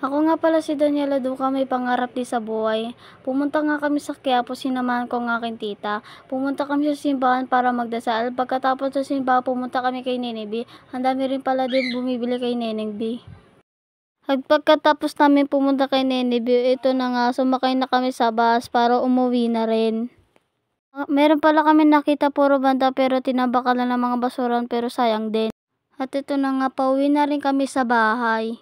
Ako nga pala si Daniela Duca, may pangarap din sa buhay. Pumunta nga kami sa Quiapo, sinamahan ko ang aking tita. Pumunta kami sa simbahan para magdasal. Pagkatapos sa simbahan, pumunta kami kay Neneng B. Ang dami rin pala din bumibili kay Neneng B. Pagkatapos namin pumunta kay Neneng B, ito na nga, sumakay na kami sa bus para umuwi na rin. Meron pala kami nakita puro banda pero tinabakan ng mga basuran pero sayang din. At ito na nga, pauwi na rin kami sa bahay.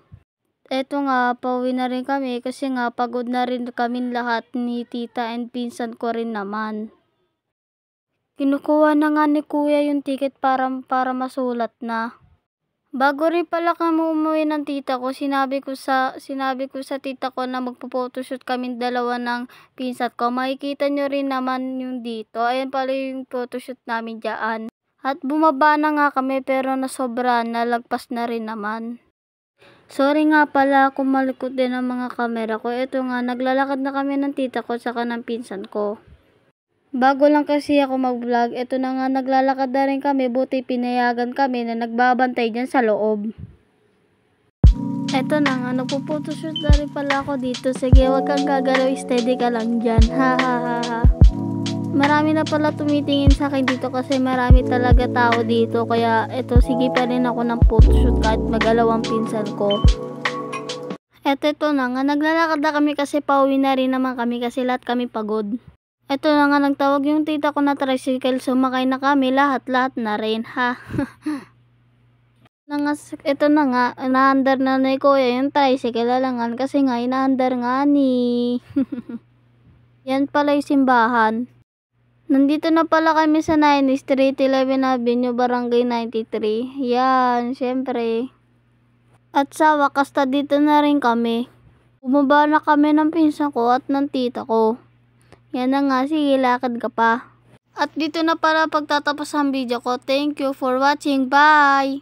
Eto nga, pauwi na rin kami kasi nga pagod na rin kami lahat ni tita and pinsan ko rin naman. Kinukuha na nga ni kuya yung ticket para masulat na. Bago rin pala kami umuwi ng tita ko, sinabi ko sa tita ko na magpo-photoshoot kami dalawa ng pinsan ko. Makikita nyo rin naman yung dito. Ayan pala yung photoshoot namin dyan. At bumaba na nga kami pero nasobra, nalagpas na rin naman. Sorry nga pala kung malikot din ang mga kamera ko. Ito nga, naglalakad na kami ng tita ko saka ng pinsan ko. Bago lang kasi ako mag-vlog, ito na nga, naglalakad na rin kami. Buti pinayagan kami na nagbabantay dyan sa loob. Ito na nga, nagpo-photoshoot na rin pala ako dito. Sige, wag kang gagalaw, steady ka lang dyan. Ha ha ha ha. Marami na pala tumitingin sa akin dito kasi marami talaga tao dito. Kaya ito, sige pa rin ako ng photoshoot kahit mag-alaw ang pinsan ko. Ito na nga, naglalakad na kami kasi pauwi na rin naman kami kasi lahat kami pagod. Ito na nga, nagtawag yung tita ko na tricycle, sumakay na kami lahat na rin, ha. Ito na nga, inaandar na ni kuya yung tricycle alangan kasi nga inaandar nga ni. Yan pala yung simbahan. Nandito na pala kami sa 9 Street, 11 Avenue, Barangay 93. Yan, syempre. At sa wakas, dito na rin kami. Bumaba na kami ng pinsan ko at ng tita ko. Yan na nga, sige, lakad ka pa. At dito na pala pagtatapos ang video ko. Thank you for watching. Bye!